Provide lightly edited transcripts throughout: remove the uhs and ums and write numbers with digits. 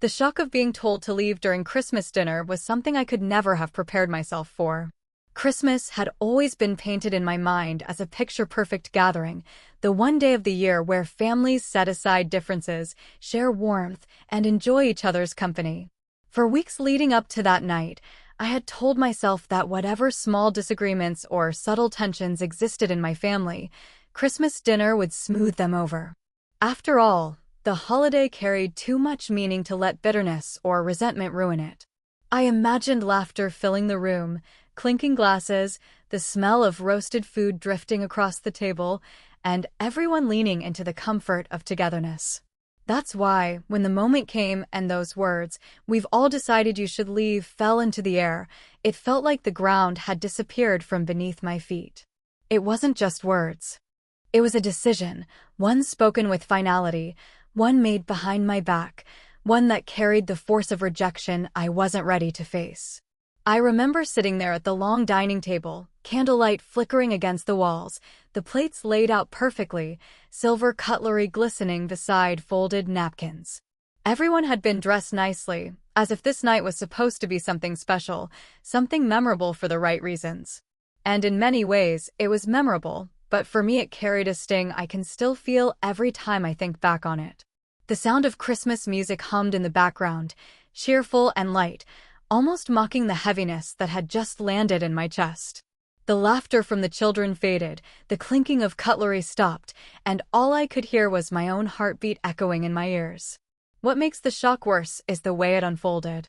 The shock of being told to leave during Christmas dinner was something I could never have prepared myself for. Christmas had always been painted in my mind as a picture-perfect gathering, the one day of the year where families set aside differences, share warmth, and enjoy each other's company. For weeks leading up to that night, I had told myself that whatever small disagreements or subtle tensions existed in my family, Christmas dinner would smooth them over. After all, the holiday carried too much meaning to let bitterness or resentment ruin it. I imagined laughter filling the room, clinking glasses, the smell of roasted food drifting across the table, and everyone leaning into the comfort of togetherness. That's why, when the moment came and those words, "We've all decided you should leave," fell into the air, it felt like the ground had disappeared from beneath my feet. It wasn't just words. It was a decision, one spoken with finality, one made behind my back, one that carried the force of rejection I wasn't ready to face. I remember sitting there at the long dining table, candlelight flickering against the walls, the plates laid out perfectly, silver cutlery glistening beside folded napkins. Everyone had been dressed nicely, as if this night was supposed to be something special, something memorable for the right reasons. And in many ways, it was memorable, but for me it carried a sting I can still feel every time I think back on it. The sound of Christmas music hummed in the background, cheerful and light, almost mocking the heaviness that had just landed in my chest. The laughter from the children faded, the clinking of cutlery stopped, and all I could hear was my own heartbeat echoing in my ears. What makes the shock worse is the way it unfolded.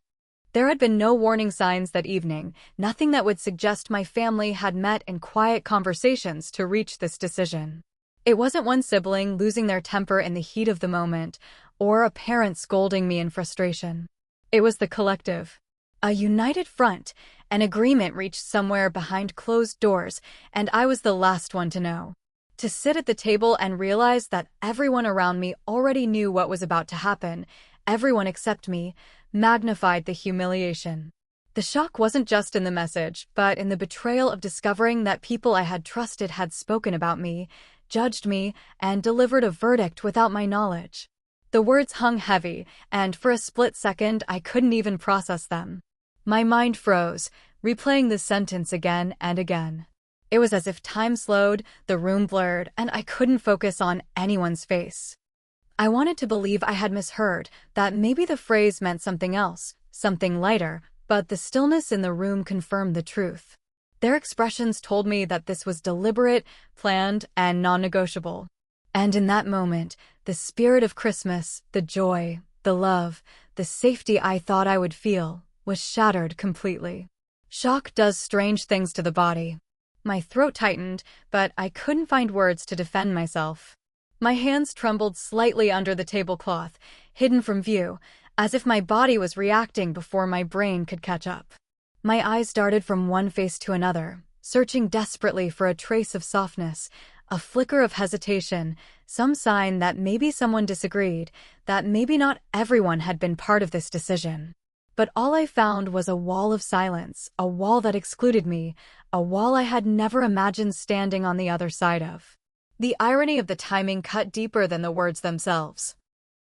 There had been no warning signs that evening, nothing that would suggest my family had met in quiet conversations to reach this decision. It wasn't one sibling losing their temper in the heat of the moment, or a parent scolding me in frustration. It was the collective. A united front, an agreement reached somewhere behind closed doors, and I was the last one to know. To sit at the table and realize that everyone around me already knew what was about to happen, everyone except me, magnified the humiliation. The shock wasn't just in the message, but in the betrayal of discovering that people I had trusted had spoken about me, judged me, and delivered a verdict without my knowledge. The words hung heavy, and for a split second I couldn't even process them. My mind froze, replaying the sentence again and again. It was as if time slowed, the room blurred, and I couldn't focus on anyone's face. I wanted to believe I had misheard, that maybe the phrase meant something else, something lighter, but the stillness in the room confirmed the truth. Their expressions told me that this was deliberate, planned, and non-negotiable. And in that moment, the spirit of Christmas, the joy, the love, the safety I thought I would feel, was shattered completely. Shock does strange things to the body. My throat tightened, but I couldn't find words to defend myself. My hands trembled slightly under the tablecloth, hidden from view, as if my body was reacting before my brain could catch up. My eyes darted from one face to another, searching desperately for a trace of softness, a flicker of hesitation, some sign that maybe someone disagreed, that maybe not everyone had been part of this decision. But all I found was a wall of silence, a wall that excluded me, a wall I had never imagined standing on the other side of. The irony of the timing cut deeper than the words themselves.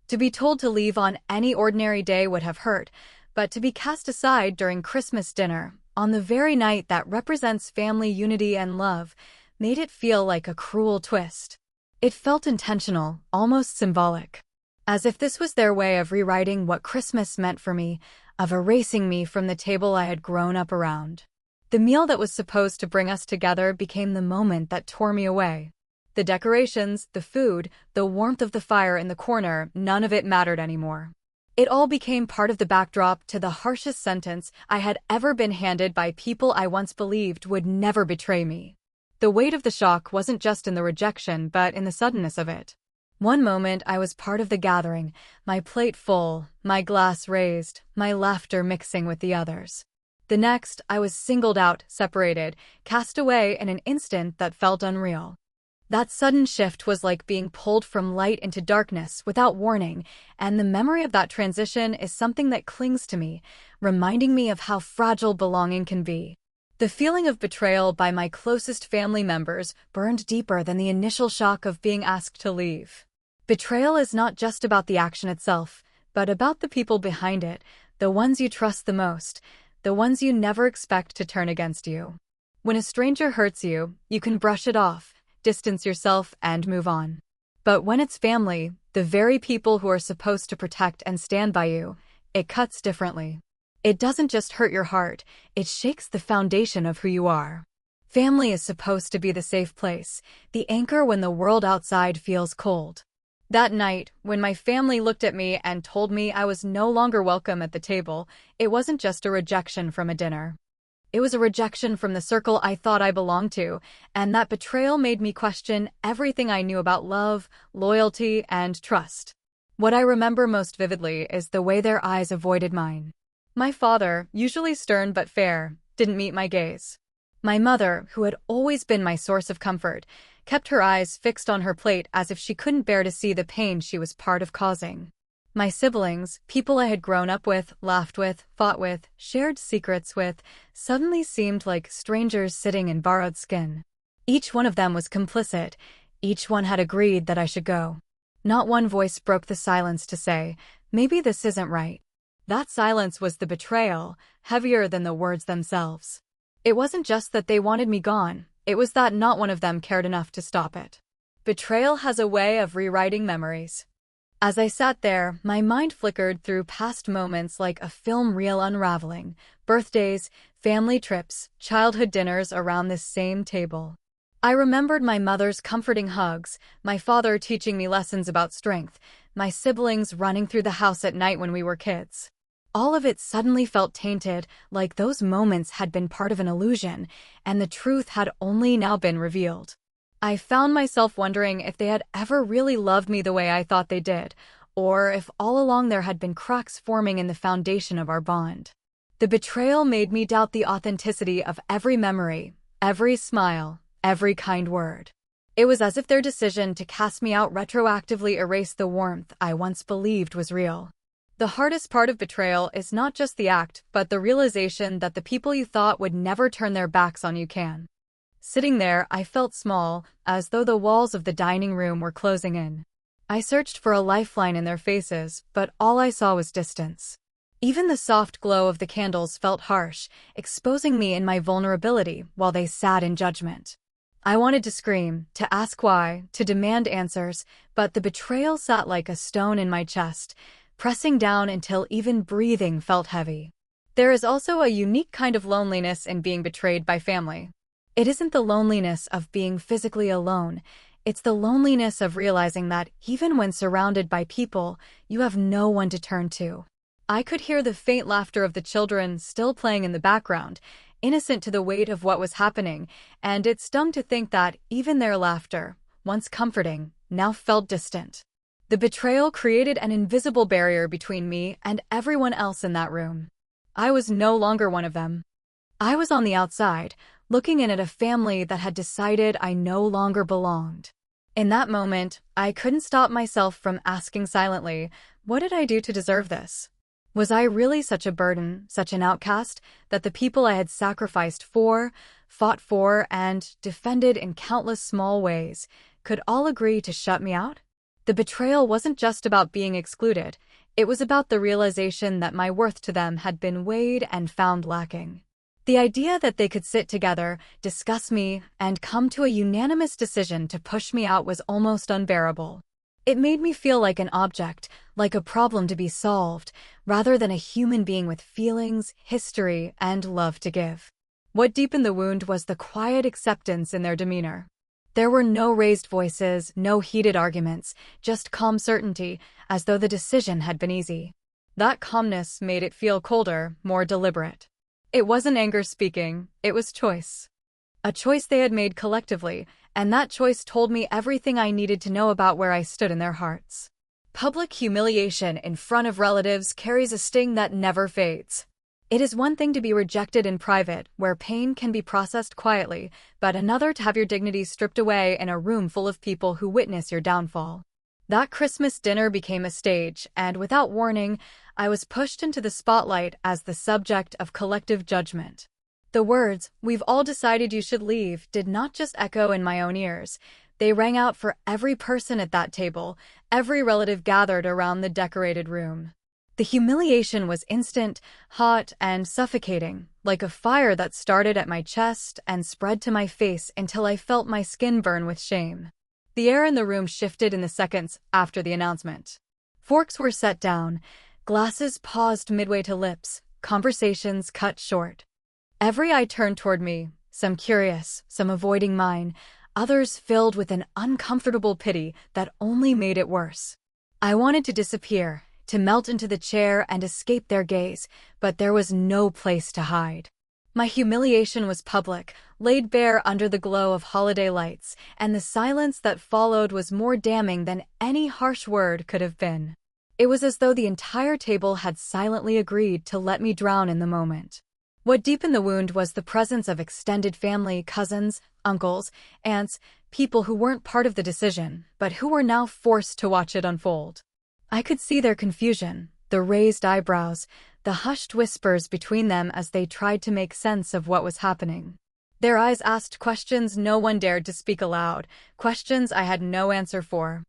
To be told to leave on any ordinary day would have hurt, but to be cast aside during Christmas dinner, on the very night that represents family unity and love, made it feel like a cruel twist. It felt intentional, almost symbolic. As if this was their way of rewriting what Christmas meant for me, of erasing me from the table I had grown up around. The meal that was supposed to bring us together became the moment that tore me away. The decorations, the food, the warmth of the fire in the corner, none of it mattered anymore. It all became part of the backdrop to the harshest sentence I had ever been handed by people I once believed would never betray me. The weight of the shock wasn't just in the rejection, but in the suddenness of it. One moment I was part of the gathering, my plate full, my glass raised, my laughter mixing with the others. The next, I was singled out, separated, cast away in an instant that felt unreal. That sudden shift was like being pulled from light into darkness without warning, and the memory of that transition is something that clings to me, reminding me of how fragile belonging can be. The feeling of betrayal by my closest family members burned deeper than the initial shock of being asked to leave. Betrayal is not just about the action itself, but about the people behind it, the ones you trust the most, the ones you never expect to turn against you. When a stranger hurts you, you can brush it off, distance yourself, and move on. But when it's family, the very people who are supposed to protect and stand by you, it cuts differently. It doesn't just hurt your heart, it shakes the foundation of who you are. Family is supposed to be the safe place, the anchor when the world outside feels cold. That night, when my family looked at me and told me I was no longer welcome at the table, it wasn't just a rejection from a dinner. It was a rejection from the circle I thought I belonged to, and that betrayal made me question everything I knew about love, loyalty, and trust. What I remember most vividly is the way their eyes avoided mine. My father, usually stern but fair, didn't meet my gaze. My mother, who had always been my source of comfort, kept her eyes fixed on her plate as if she couldn't bear to see the pain she was part of causing. My siblings, people I had grown up with, laughed with, fought with, shared secrets with, suddenly seemed like strangers sitting in borrowed skin. Each one of them was complicit. Each one had agreed that I should go. Not one voice broke the silence to say, maybe this isn't right. That silence was the betrayal, heavier than the words themselves. It wasn't just that they wanted me gone, it was that not one of them cared enough to stop it. Betrayal has a way of rewriting memories. As I sat there, my mind flickered through past moments like a film reel unraveling, birthdays, family trips, childhood dinners around this same table. I remembered my mother's comforting hugs, my father teaching me lessons about strength, my siblings running through the house at night when we were kids. All of it suddenly felt tainted, like those moments had been part of an illusion, and the truth had only now been revealed. I found myself wondering if they had ever really loved me the way I thought they did, or if all along there had been cracks forming in the foundation of our bond. The betrayal made me doubt the authenticity of every memory, every smile, every kind word. It was as if their decision to cast me out retroactively erased the warmth I once believed was real. The hardest part of betrayal is not just the act, but the realization that the people you thought would never turn their backs on you can. Sitting there, I felt small, as though the walls of the dining room were closing in. I searched for a lifeline in their faces, but all I saw was distance. Even the soft glow of the candles felt harsh, exposing me in my vulnerability while they sat in judgment. I wanted to scream, to ask why, to demand answers, but the betrayal sat like a stone in my chest, pressing down until even breathing felt heavy. There is also a unique kind of loneliness in being betrayed by family. It isn't the loneliness of being physically alone, it's the loneliness of realizing that even when surrounded by people, you have no one to turn to. I could hear the faint laughter of the children still playing in the background, innocent to the weight of what was happening, and it stung to think that even their laughter, once comforting, now felt distant. The betrayal created an invisible barrier between me and everyone else in that room. I was no longer one of them. I was on the outside, looking in at a family that had decided I no longer belonged. In that moment, I couldn't stop myself from asking silently, what did I do to deserve this? Was I really such a burden, such an outcast, that the people I had sacrificed for, fought for, and defended in countless small ways could all agree to shut me out? The betrayal wasn't just about being excluded, it was about the realization that my worth to them had been weighed and found lacking. The idea that they could sit together, discuss me, and come to a unanimous decision to push me out was almost unbearable. It made me feel like an object, like a problem to be solved, rather than a human being with feelings, history, and love to give. What deepened the wound was the quiet acceptance in their demeanor. There were no raised voices, no heated arguments, just calm certainty, as though the decision had been easy. That calmness made it feel colder, more deliberate. It wasn't anger speaking, it was choice. A choice they had made collectively, and that choice told me everything I needed to know about where I stood in their hearts. Public humiliation in front of relatives carries a sting that never fades. It is one thing to be rejected in private, where pain can be processed quietly, but another to have your dignity stripped away in a room full of people who witness your downfall. That Christmas dinner became a stage, and without warning, I was pushed into the spotlight as the subject of collective judgment. The words, "We've all decided you should leave," did not just echo in my own ears. They rang out for every person at that table, every relative gathered around the decorated room. The humiliation was instant, hot, and suffocating, like a fire that started at my chest and spread to my face until I felt my skin burn with shame. The air in the room shifted in the seconds after the announcement. Forks were set down, glasses paused midway to lips, conversations cut short. Every eye turned toward me, some curious, some avoiding mine, others filled with an uncomfortable pity that only made it worse. I wanted to disappear, to melt into the chair and escape their gaze, but there was no place to hide. My humiliation was public, laid bare under the glow of holiday lights, and the silence that followed was more damning than any harsh word could have been. It was as though the entire table had silently agreed to let me drown in the moment. What deepened the wound was the presence of extended family, cousins, uncles, aunts, people who weren't part of the decision, but who were now forced to watch it unfold. I could see their confusion, the raised eyebrows, the hushed whispers between them as they tried to make sense of what was happening. Their eyes asked questions no one dared to speak aloud, questions I had no answer for.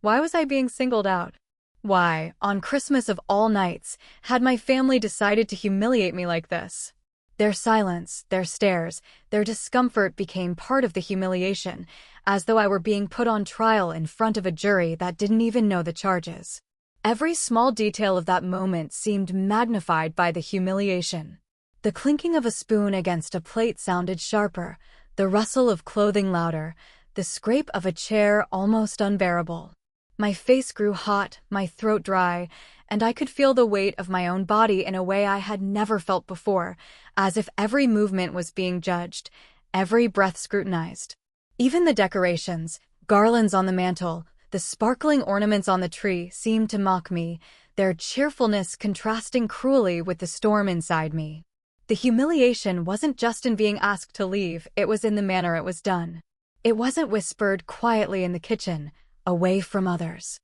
Why was I being singled out? Why, on Christmas of all nights, had my family decided to humiliate me like this? Their silence, their stares, their discomfort became part of the humiliation, as though I were being put on trial in front of a jury that didn't even know the charges. Every small detail of that moment seemed magnified by the humiliation. The clinking of a spoon against a plate sounded sharper, the rustle of clothing louder, the scrape of a chair almost unbearable. My face grew hot, my throat dry, and I could feel the weight of my own body in a way I had never felt before, as if every movement was being judged, every breath scrutinized. Even the decorations, garlands on the mantel, the sparkling ornaments on the tree seemed to mock me, their cheerfulness contrasting cruelly with the storm inside me. The humiliation wasn't just in being asked to leave, it was in the manner it was done. It wasn't whispered quietly in the kitchen, away from others.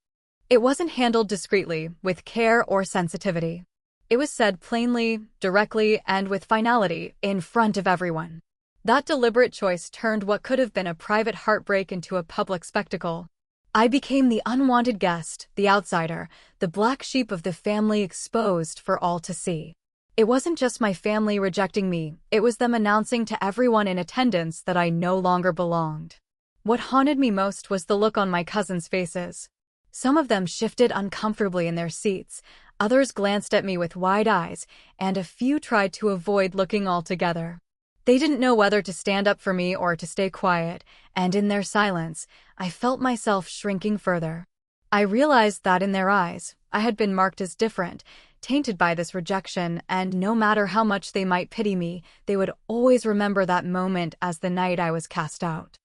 It wasn't handled discreetly, with care or sensitivity. It was said plainly, directly, and with finality, in front of everyone. That deliberate choice turned what could have been a private heartbreak into a public spectacle. I became the unwanted guest, the outsider, the black sheep of the family exposed for all to see. It wasn't just my family rejecting me, it was them announcing to everyone in attendance that I no longer belonged. What haunted me most was the look on my cousins' faces. Some of them shifted uncomfortably in their seats, others glanced at me with wide eyes, and a few tried to avoid looking altogether. They didn't know whether to stand up for me or to stay quiet, and in their silence, I felt myself shrinking further. I realized that in their eyes, I had been marked as different, tainted by this rejection, and no matter how much they might pity me, they would always remember that moment as the night I was cast out.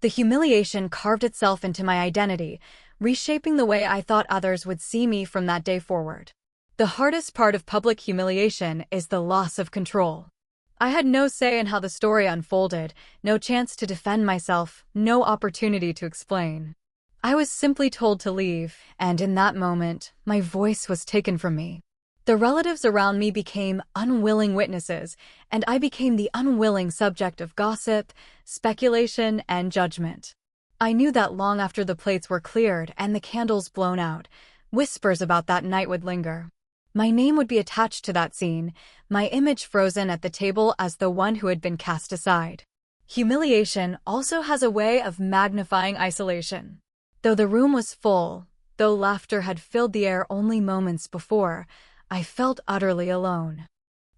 The humiliation carved itself into my identity, reshaping the way I thought others would see me from that day forward. The hardest part of public humiliation is the loss of control. I had no say in how the story unfolded, no chance to defend myself, no opportunity to explain. I was simply told to leave, and in that moment, my voice was taken from me. The relatives around me became unwilling witnesses, and I became the unwilling subject of gossip, speculation, and judgment. I knew that long after the plates were cleared and the candles blown out, whispers about that night would linger. My name would be attached to that scene, my image frozen at the table as the one who had been cast aside. Humiliation also has a way of magnifying isolation. Though the room was full, though laughter had filled the air only moments before, I felt utterly alone.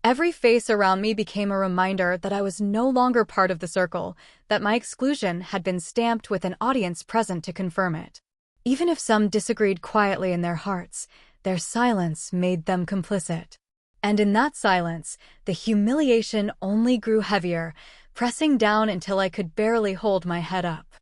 Every face around me became a reminder that I was no longer part of the circle, that my exclusion had been stamped with an audience present to confirm it. Even if some disagreed quietly in their hearts, their silence made them complicit. And in that silence, the humiliation only grew heavier, pressing down until I could barely hold my head up.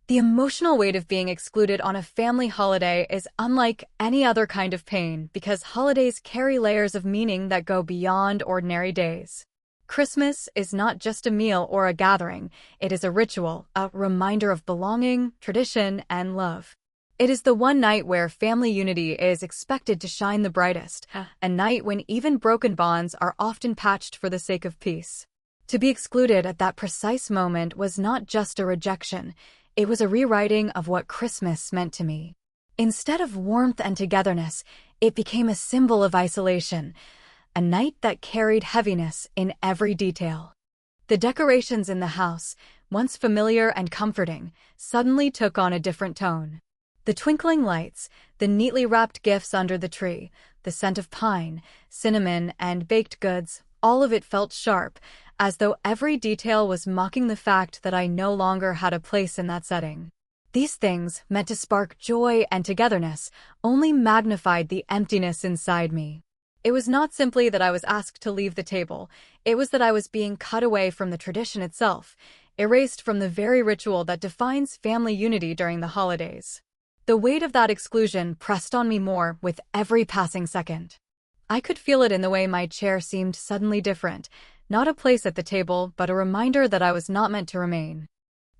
The emotional weight of being excluded on a family holiday is unlike any other kind of pain because holidays carry layers of meaning that go beyond ordinary days. Christmas is not just a meal or a gathering, it is a ritual, a reminder of belonging, tradition, and love. It is the one night where family unity is expected to shine the brightest, a night when even broken bonds are often patched for the sake of peace. To be excluded at that precise moment was not just a rejection, it was a rewriting of what Christmas meant to me. Instead of warmth and togetherness, It became a symbol of isolation, a night that carried heaviness in every detail. The decorations in the house, once familiar and comforting, suddenly took on a different tone. The twinkling lights, the neatly wrapped gifts under the tree, the scent of pine, cinnamon, and baked goods, all of it felt sharp, as though every detail was mocking the fact that I no longer had a place in that setting. These things, meant to spark joy and togetherness, only magnified the emptiness inside me. It was not simply that I was asked to leave the table, it was that I was being cut away from the tradition itself, erased from the very ritual that defines family unity during the holidays. The weight of that exclusion pressed on me more with every passing second. I could feel it in the way my chair seemed suddenly different, not a place at the table, but a reminder that I was not meant to remain.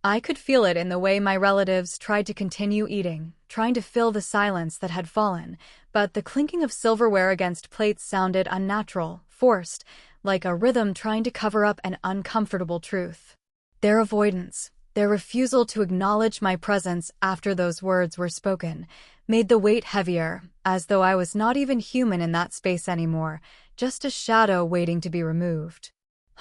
I could feel it in the way my relatives tried to continue eating, trying to fill the silence that had fallen, but the clinking of silverware against plates sounded unnatural, forced, like a rhythm trying to cover up an uncomfortable truth. Their avoidance, their refusal to acknowledge my presence after those words were spoken, made the weight heavier, as though I was not even human in that space anymore, just a shadow waiting to be removed.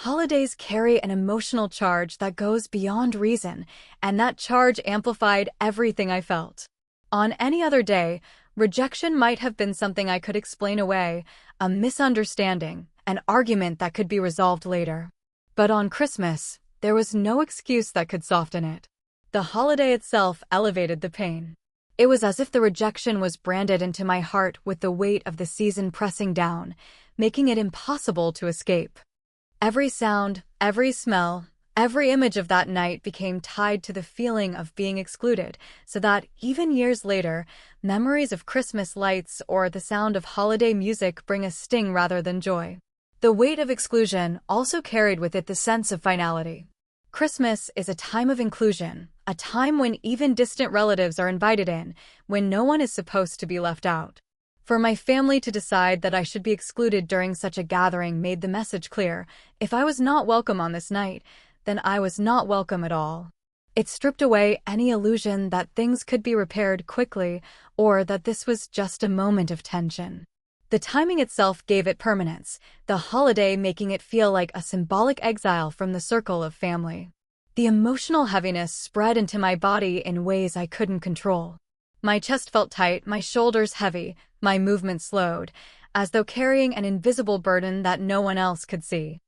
Holidays carry an emotional charge that goes beyond reason, and that charge amplified everything I felt. On any other day, rejection might have been something I could explain away, a misunderstanding, an argument that could be resolved later. But on Christmas, there was no excuse that could soften it. The holiday itself elevated the pain. It was as if the rejection was branded into my heart with the weight of the season pressing down, making it impossible to escape. Every sound, every smell, every image of that night became tied to the feeling of being excluded, so that, even years later, memories of Christmas lights or the sound of holiday music bring a sting rather than joy. The weight of exclusion also carried with it the sense of finality. Christmas is a time of inclusion, a time when even distant relatives are invited in, when no one is supposed to be left out. For my family to decide that I should be excluded during such a gathering made the message clear: if I was not welcome on this night, then I was not welcome at all. It stripped away any illusion that things could be repaired quickly or that this was just a moment of tension. The timing itself gave it permanence, the holiday making it feel like a symbolic exile from the circle of family. The emotional heaviness spread into my body in ways I couldn't control. My chest felt tight, my shoulders heavy, my movement slowed, as though carrying an invisible burden that no one else could see.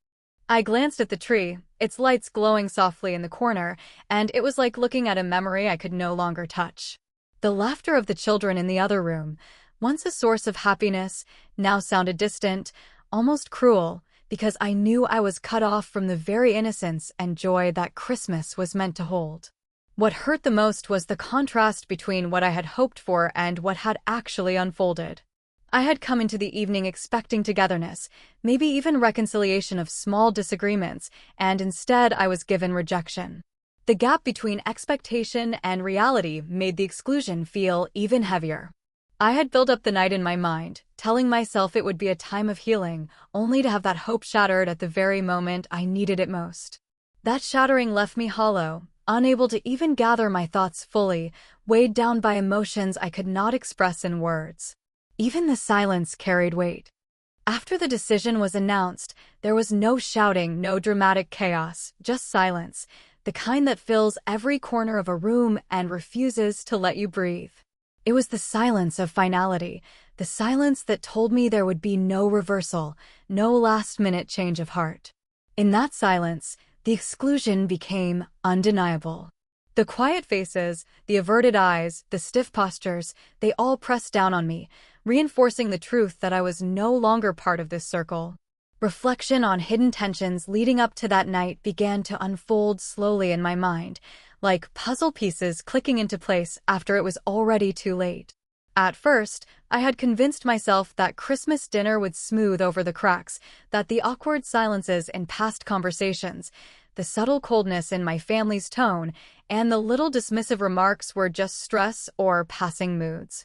I glanced at the tree, its lights glowing softly in the corner, and it was like looking at a memory I could no longer touch. The laughter of the children in the other room, once a source of happiness, now sounded distant, almost cruel, because I knew I was cut off from the very innocence and joy that Christmas was meant to hold. What hurt the most was the contrast between what I had hoped for and what had actually unfolded. I had come into the evening expecting togetherness, maybe even reconciliation of small disagreements, and instead I was given rejection. The gap between expectation and reality made the exclusion feel even heavier. I had built up the night in my mind, telling myself it would be a time of healing, only to have that hope shattered at the very moment I needed it most. That shattering left me hollow, unable to even gather my thoughts fully, weighed down by emotions I could not express in words. Even the silence carried weight. After the decision was announced, there was no shouting, no dramatic chaos, just silence, the kind that fills every corner of a room and refuses to let you breathe. It was the silence of finality, the silence that told me there would be no reversal, no last-minute change of heart. In that silence, the exclusion became undeniable. The quiet faces, the averted eyes, the stiff postures, they all pressed down on me, reinforcing the truth that I was no longer part of this circle. Reflection on hidden tensions leading up to that night began to unfold slowly in my mind, like puzzle pieces clicking into place after it was already too late. At first, I had convinced myself that Christmas dinner would smooth over the cracks, that the awkward silences in past conversations, the subtle coldness in my family's tone, and the little dismissive remarks were just stress or passing moods.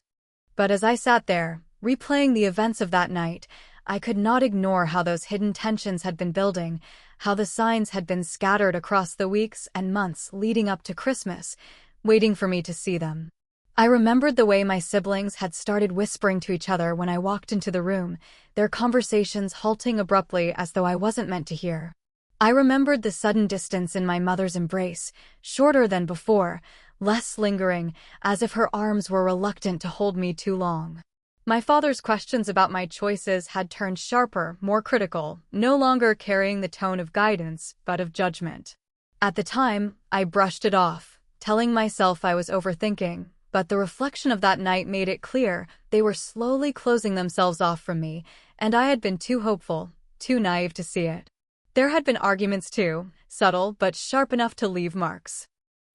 But as I sat there, replaying the events of that night, I could not ignore how those hidden tensions had been building, how the signs had been scattered across the weeks and months leading up to Christmas, waiting for me to see them. I remembered the way my siblings had started whispering to each other when I walked into the room, their conversations halting abruptly as though I wasn't meant to hear. I remembered the sudden distance in my mother's embrace, shorter than before, less lingering, as if her arms were reluctant to hold me too long. My father's questions about my choices had turned sharper, more critical, no longer carrying the tone of guidance, but of judgment. At the time, I brushed it off, telling myself I was overthinking, but the reflection of that night made it clear they were slowly closing themselves off from me, and I had been too hopeful, too naive to see it. There had been arguments too, subtle but sharp enough to leave marks.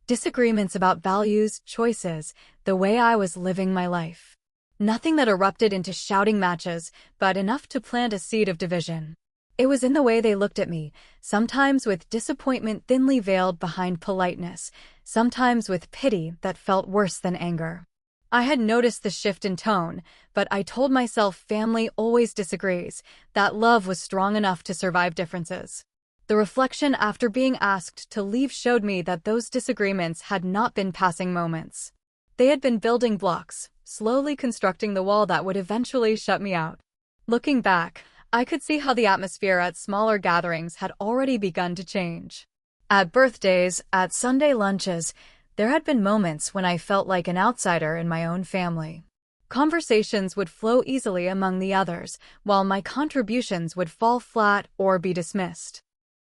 Disagreements about values, choices, the way I was living my life. Nothing that erupted into shouting matches, but enough to plant a seed of division. It was in the way they looked at me, sometimes with disappointment thinly veiled behind politeness, sometimes with pity that felt worse than anger. I had noticed the shift in tone, but I told myself family always disagrees, that love was strong enough to survive differences. The reflection after being asked to leave showed me that those disagreements had not been passing moments. They had been building blocks, slowly constructing the wall that would eventually shut me out. Looking back, I could see how the atmosphere at smaller gatherings had already begun to change. At birthdays, at Sunday lunches, there had been moments when I felt like an outsider in my own family. Conversations would flow easily among the others, while my contributions would fall flat or be dismissed.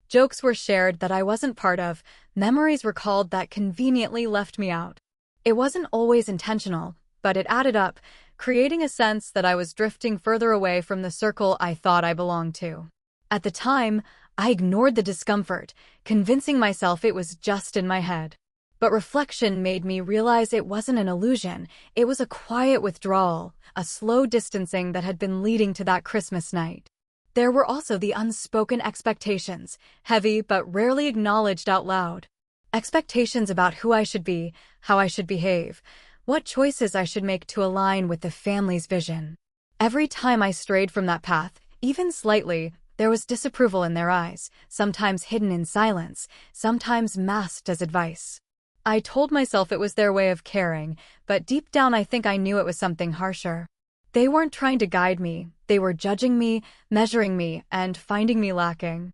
Jokes were shared that I wasn't part of, memories recalled that conveniently left me out. It wasn't always intentional, but it added up, creating a sense that I was drifting further away from the circle I thought I belonged to. At the time, I ignored the discomfort, convincing myself it was just in my head. But reflection made me realize it wasn't an illusion, it was a quiet withdrawal, a slow distancing that had been leading to that Christmas night. There were also the unspoken expectations, heavy but rarely acknowledged out loud. Expectations about who I should be, how I should behave, what choices I should make to align with the family's vision. Every time I strayed from that path, even slightly, there was disapproval in their eyes, sometimes hidden in silence, sometimes masked as advice. I told myself it was their way of caring, but deep down I think I knew it was something harsher. They weren't trying to guide me, they were judging me, measuring me, and finding me lacking.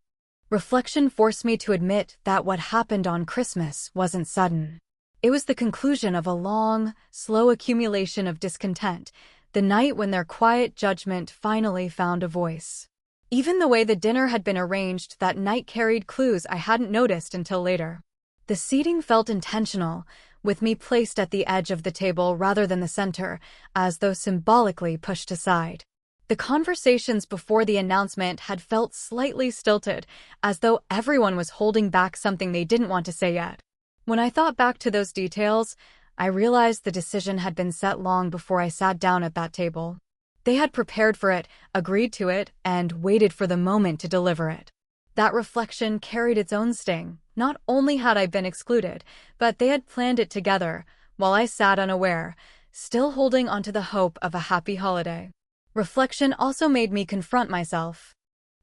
Reflection forced me to admit that what happened on Christmas wasn't sudden. It was the conclusion of a long, slow accumulation of discontent, the night when their quiet judgment finally found a voice. Even the way the dinner had been arranged that night carried clues I hadn't noticed until later. The seating felt intentional, with me placed at the edge of the table rather than the center, as though symbolically pushed aside. The conversations before the announcement had felt slightly stilted, as though everyone was holding back something they didn't want to say yet. When I thought back to those details, I realized the decision had been set long before I sat down at that table. They had prepared for it, agreed to it, and waited for the moment to deliver it. That reflection carried its own sting. Not only had I been excluded, but they had planned it together, while I sat unaware, still holding onto the hope of a happy holiday. Reflection also made me confront myself.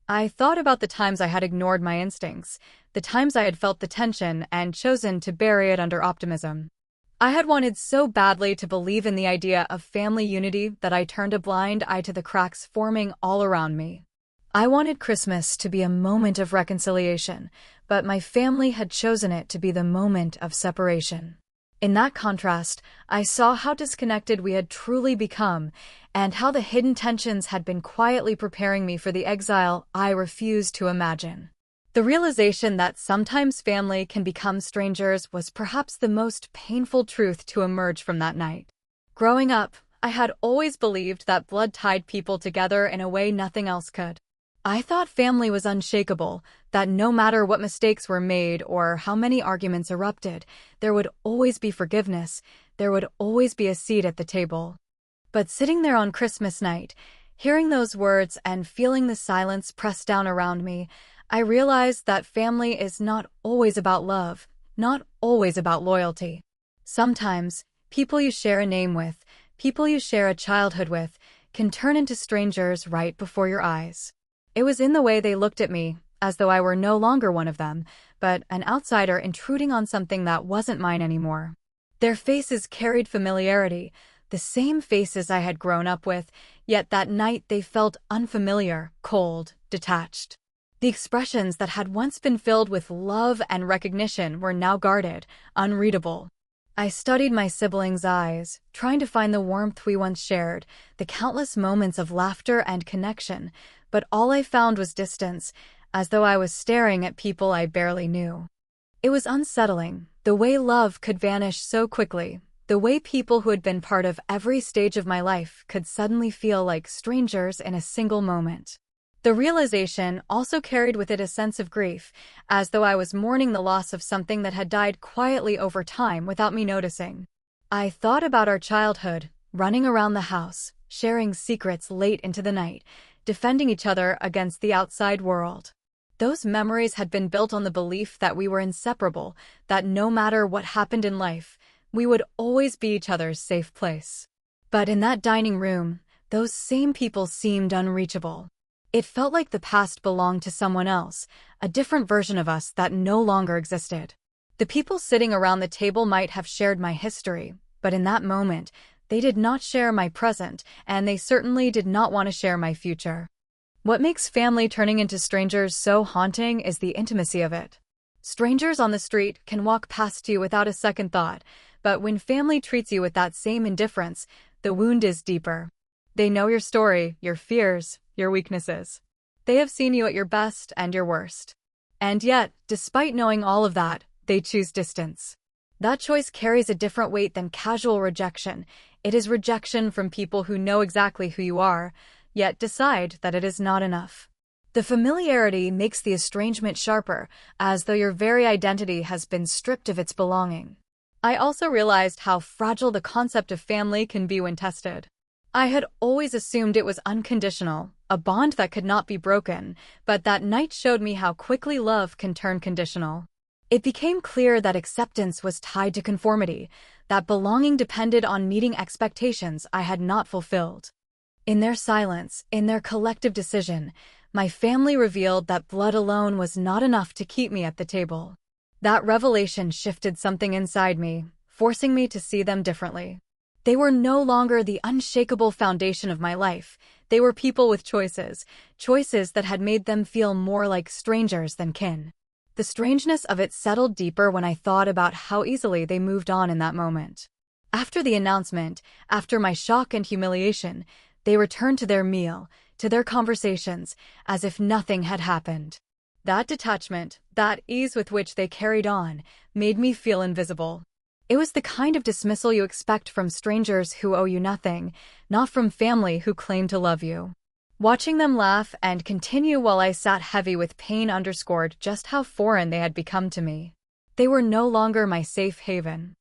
I thought about the times I had ignored my instincts, the times I had felt the tension and chosen to bury it under optimism. I had wanted so badly to believe in the idea of family unity that I turned a blind eye to the cracks forming all around me. I wanted Christmas to be a moment of reconciliation, but my family had chosen it to be the moment of separation. In that contrast, I saw how disconnected we had truly become, and how the hidden tensions had been quietly preparing me for the exile I refused to imagine. The realization that sometimes family can become strangers was perhaps the most painful truth to emerge from that night. Growing up, I had always believed that blood tied people together in a way nothing else could. I thought family was unshakable, that no matter what mistakes were made or how many arguments erupted, there would always be forgiveness, there would always be a seat at the table. But sitting there on Christmas night, hearing those words and feeling the silence press down around me, I realized that family is not always about love, not always about loyalty. Sometimes, people you share a name with, people you share a childhood with, can turn into strangers right before your eyes. It was in the way they looked at me, as though I were no longer one of them, but an outsider intruding on something that wasn't mine anymore. Their faces carried familiarity, the same faces I had grown up with, yet that night they felt unfamiliar, cold, detached. The expressions that had once been filled with love and recognition were now guarded, unreadable. I studied my siblings' eyes, trying to find the warmth we once shared, the countless moments of laughter and connection, but all I found was distance, as though I was staring at people I barely knew. It was unsettling, the way love could vanish so quickly, the way people who had been part of every stage of my life could suddenly feel like strangers in a single moment. The realization also carried with it a sense of grief, as though I was mourning the loss of something that had died quietly over time without me noticing. I thought about our childhood, running around the house, sharing secrets late into the night, defending each other against the outside world. Those memories had been built on the belief that we were inseparable, that no matter what happened in life, we would always be each other's safe place. But in that dining room, those same people seemed unreachable. It felt like the past belonged to someone else, a different version of us that no longer existed. The people sitting around the table might have shared my history, but in that moment, they did not share my present, and they certainly did not want to share my future. What makes family turning into strangers so haunting is the intimacy of it. Strangers on the street can walk past you without a second thought, but when family treats you with that same indifference, the wound is deeper. They know your story, your fears, your weaknesses. They have seen you at your best and your worst. And yet, despite knowing all of that, they choose distance. That choice carries a different weight than casual rejection. It is rejection from people who know exactly who you are, yet decide that it is not enough. The familiarity makes the estrangement sharper, as though your very identity has been stripped of its belonging. I also realized how fragile the concept of family can be when tested. I had always assumed it was unconditional, a bond that could not be broken, but that night showed me how quickly love can turn conditional. It became clear that acceptance was tied to conformity, that belonging depended on meeting expectations I had not fulfilled. In their silence, in their collective decision, my family revealed that blood alone was not enough to keep me at the table. That revelation shifted something inside me, forcing me to see them differently. They were no longer the unshakable foundation of my life. They were people with choices, choices that had made them feel more like strangers than kin. The strangeness of it settled deeper when I thought about how easily they moved on in that moment. After the announcement, after my shock and humiliation, they returned to their meal, to their conversations, as if nothing had happened. That detachment, that ease with which they carried on, made me feel invisible. It was the kind of dismissal you expect from strangers who owe you nothing, not from family who claim to love you. Watching them laugh and continue while I sat heavy with pain underscored just how foreign they had become to me. They were no longer my safe haven.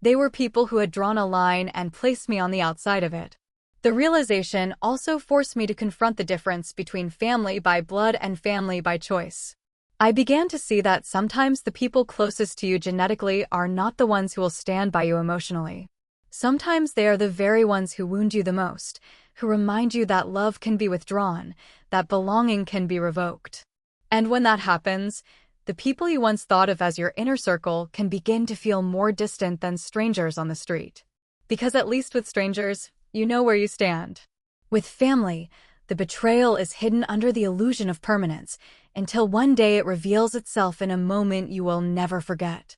They were people who had drawn a line and placed me on the outside of it. The realization also forced me to confront the difference between family by blood and family by choice. I began to see that sometimes the people closest to you genetically are not the ones who will stand by you emotionally. Sometimes they are the very ones who wound you the most, who remind you that love can be withdrawn, that belonging can be revoked. And when that happens, the people you once thought of as your inner circle can begin to feel more distant than strangers on the street. Because at least with strangers, you know where you stand. With family, the betrayal is hidden under the illusion of permanence, until one day it reveals itself in a moment you will never forget.